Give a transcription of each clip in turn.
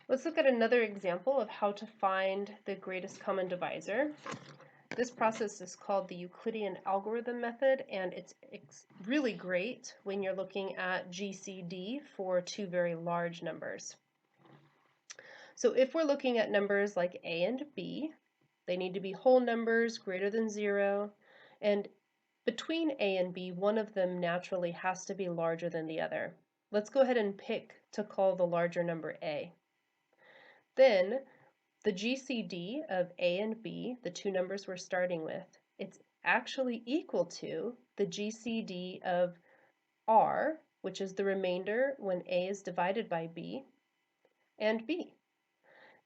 Let's look at another example of how to find the greatest common divisor. This process is called the Euclidean Algorithm method, and it's really great when you're looking at GCD for two very large numbers. So if we're looking at numbers like a and b, they need to be whole numbers greater than 0, and between a and b, one of them naturally has to be larger than the other. Let's go ahead and pick to call the larger number a. Then the GCD of a and b, the two numbers we're starting with, it's actually equal to the GCD of r, which is the remainder when a is divided by b, and b.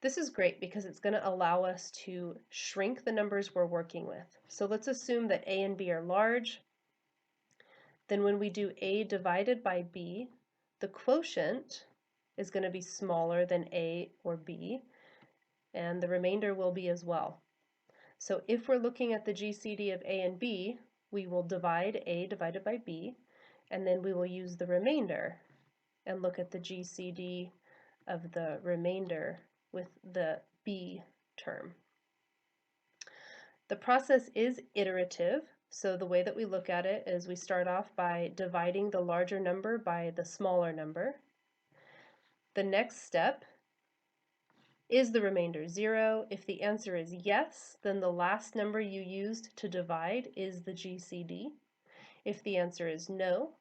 This is great because it's going to allow us to shrink the numbers we're working with. So let's assume that a and b are large. Then when we do a divided by b, the quotient is going to be smaller than a or b, and the remainder will be as well. So if we're looking at the GCD of a and b, we will divide a divided by b, and then we will use the remainder and look at the GCD of the remainder with the b term. The process is iterative, so the way that we look at it is we start off by dividing the larger number by the smaller number. The next step is the remainder 0? If the answer is yes, then the last number you used to divide is the GCD. If the answer is no,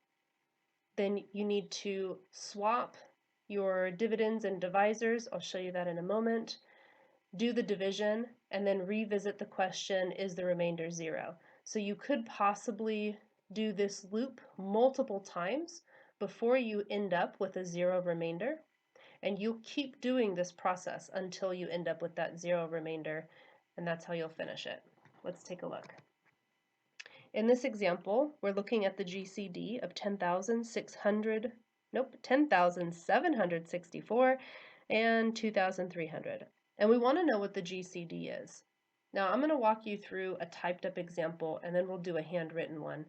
then you need to swap your dividends and divisors. I'll show you that in a moment. Do the division, and then revisit the question, is the remainder 0? So you could possibly do this loop multiple times before you end up with a 0 remainder. And you'll keep doing this process until you end up with that 0 remainder, and that's how you'll finish it. Let's take a look. In this example, we're looking at the GCD of 10,764 and 2,300. And we want to know what the GCD is. Now I'm going to walk you through a typed up example, and then we'll do a handwritten one.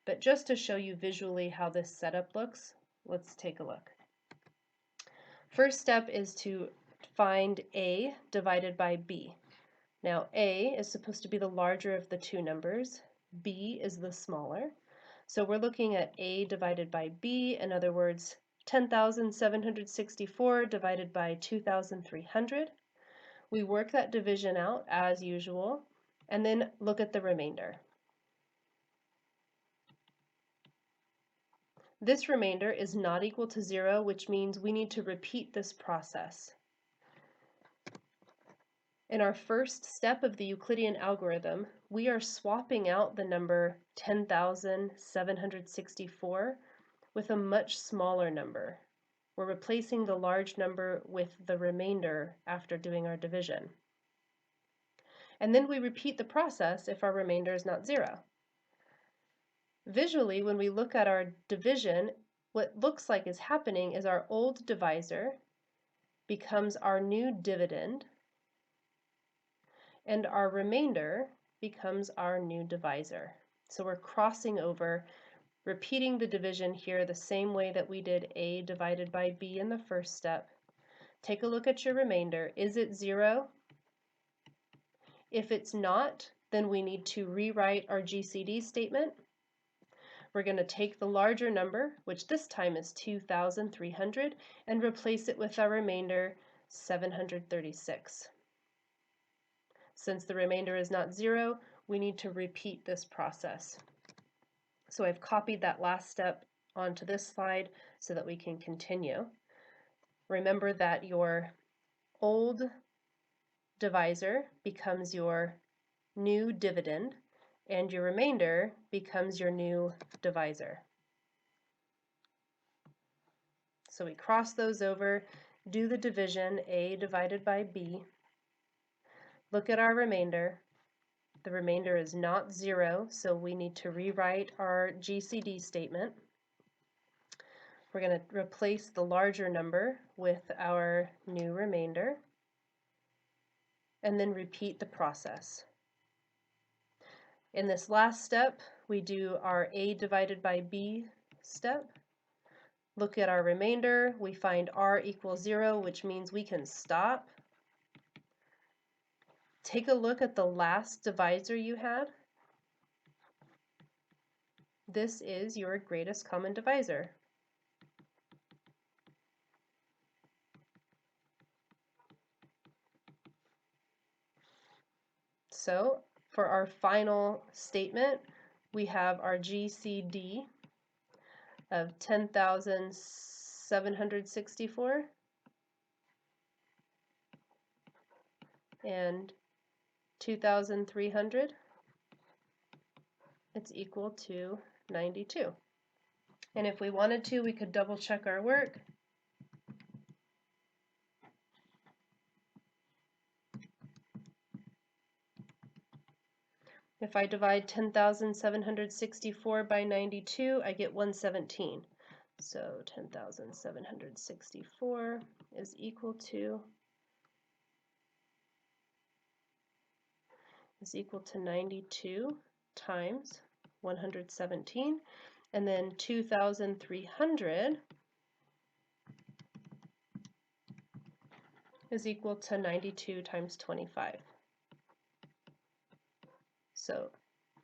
But just to show you visually how this setup looks, let's take a look. First step is to find a divided by b. Now a is supposed to be the larger of the two numbers, b is the smaller. So we're looking at a divided by b, in other words, 10,764 divided by 2,300. We work that division out as usual, and then look at the remainder. This remainder is not equal to 0, which means we need to repeat this process. In our first step of the Euclidean algorithm, we are swapping out the number 10,764 with a much smaller number. We're replacing the large number with the remainder after doing our division. And then we repeat the process if our remainder is not 0. Visually, when we look at our division, what looks like is happening is our old divisor becomes our new dividend, and our remainder becomes our new divisor. So we're crossing over, repeating the division here the same way that we did a divided by b in the first step. Take a look at your remainder. Is it 0? If it's not, then we need to rewrite our GCD statement. We're going to take the larger number, which this time is 2,300, and replace it with our remainder, 736. Since the remainder is not 0, we need to repeat this process. So I've copied that last step onto this slide so that we can continue. Remember that your old divisor becomes your new dividend, and your remainder becomes your new divisor. So we cross those over, do the division, a divided by b. Look at our remainder. The remainder is not 0, so we need to rewrite our GCD statement. We're going to replace the larger number with our new remainder, and then repeat the process. In this last step, we do our a divided by b step. Look at our remainder. We find r equals 0, which means we can stop. Take a look at the last divisor you had. This is your greatest common divisor. So for our final statement, we have our GCD of 10,764 and 2,300. It's equal to 92. And if we wanted to, we could double check our work. If I divide 10,764 by 92, I get 117. So 10,764 is equal to 92 times 117, and then 2,300 is equal to 92 times 25. So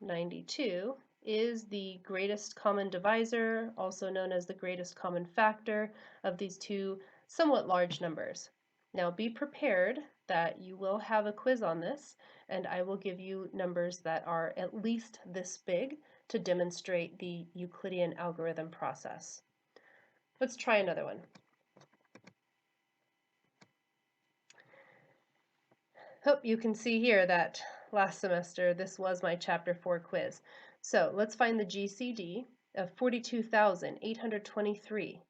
92 is the greatest common divisor, also known as the greatest common factor of these two somewhat large numbers. Now be prepared that you will have a quiz on this, and I will give you numbers that are at least this big to demonstrate the Euclidean algorithm process. Let's try another one. Hope you can see here that last semester this was my Chapter 4 quiz. So let's find the GCD of 42,823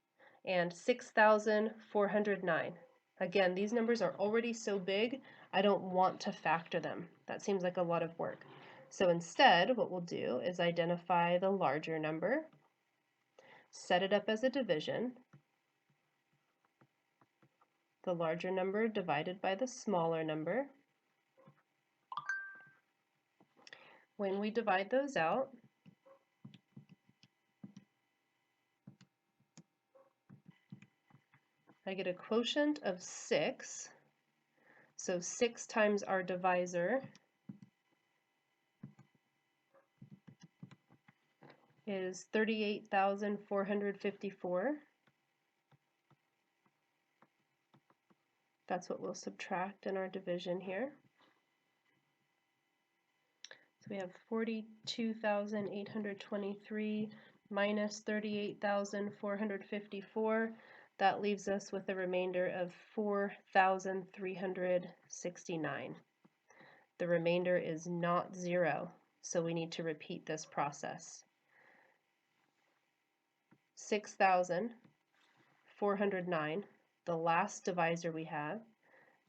and 6,409. Again, these numbers are already so big, I don't want to factor them. That seems like a lot of work. So instead, what we'll do is identify the larger number, set it up as a division, the larger number divided by the smaller number. When we divide those out, I get a quotient of 6. So 6 times our divisor is 38,454. That's what we'll subtract in our division here. So we have 42,823 minus 38,454. That leaves us with a remainder of 4,369. The remainder is not 0, so we need to repeat this process. 6,409, the last divisor we have,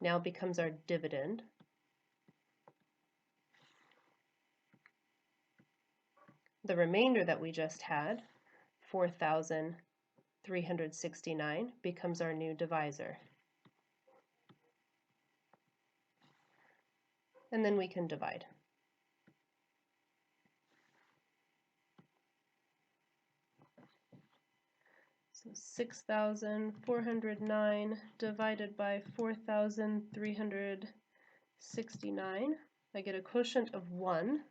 now becomes our dividend. The remainder that we just had, 4,369, becomes our new divisor. And then we can divide. So 6,409 divided by 4,369, I get a quotient of 1.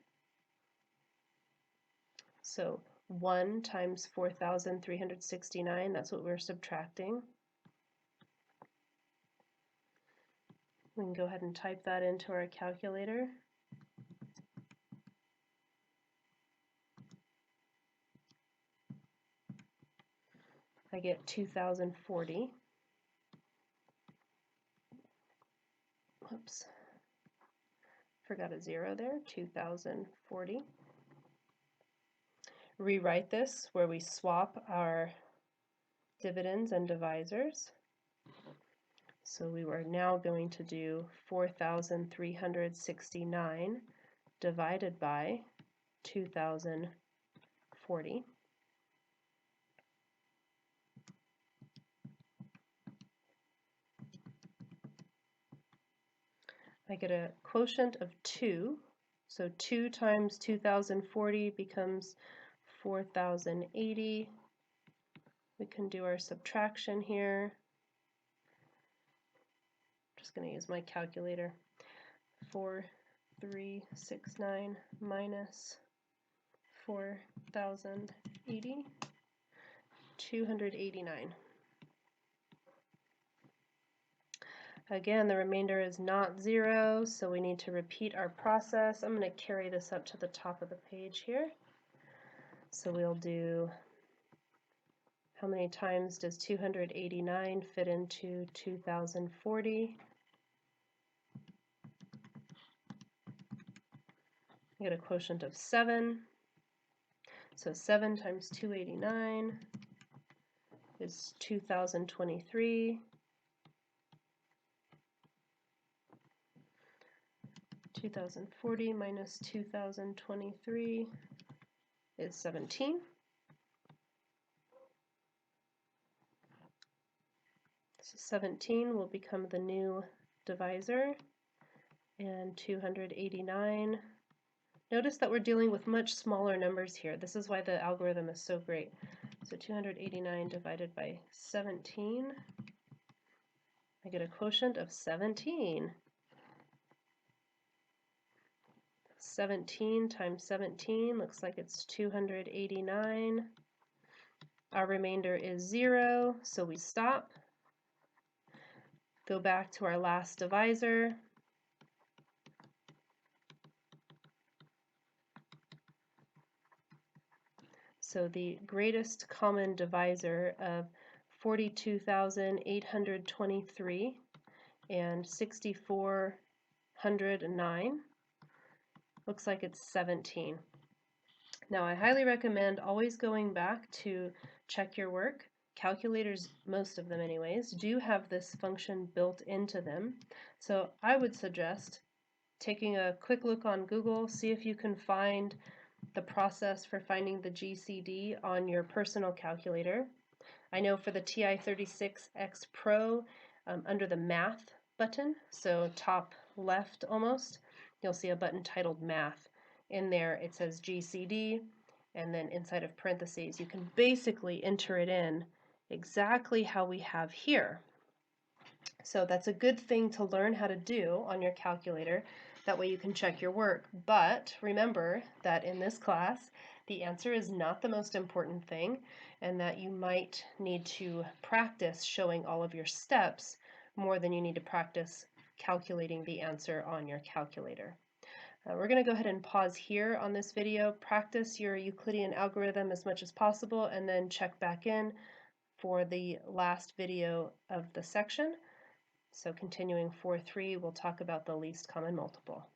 So 1 times 4,369, that's what we're subtracting. We can go ahead and type that into our calculator. I get 2,040. Whoops, forgot a 0 there, 2,040. Rewrite this where we swap our dividends and divisors. So we are now going to do 4,369 divided by 2,040. I get a quotient of 2, so 2 times 2,040 becomes 4,080, We can do our subtraction here. Just going to use my calculator. 4369 minus 4080, 289. Again, the remainder is not 0, so we need to repeat our process. I'm going to carry this up to the top of the page here. So we'll do, how many times does 289 fit into 2040? I get a quotient of 7. So 7 times 289 is 2023. 2040 minus 2023 is 17. So 17 will become the new divisor, and 289. Notice that we're dealing with much smaller numbers here. This is why the algorithm is so great. So 289 divided by 17, I get a quotient of 17. 17 times 17 looks like it's 289. Our remainder is 0, so we stop. Go back to our last divisor. So the greatest common divisor of 42,823 and 6,409 looks like it's 17. Now I highly recommend always going back to check your work. Calculators, most of them anyways, do have this function built into them. So I would suggest taking a quick look on Google, see if you can find the process for finding the GCD on your personal calculator. I know for the TI-36X Pro, under the Math button, so top left almost, you'll see a button titled Math. In there it says GCD, and then inside of parentheses you can basically enter it in exactly how we have here. So that's a good thing to learn how to do on your calculator. That way you can check your work. But remember that in this class, the answer is not the most important thing, and that you might need to practice showing all of your steps more than you need to practice calculating the answer on your calculator. We're going to go ahead and pause here on this video, practice your Euclidean algorithm as much as possible, and then check back in for the last video of the section. So continuing 4.3, we'll talk about the least common multiple.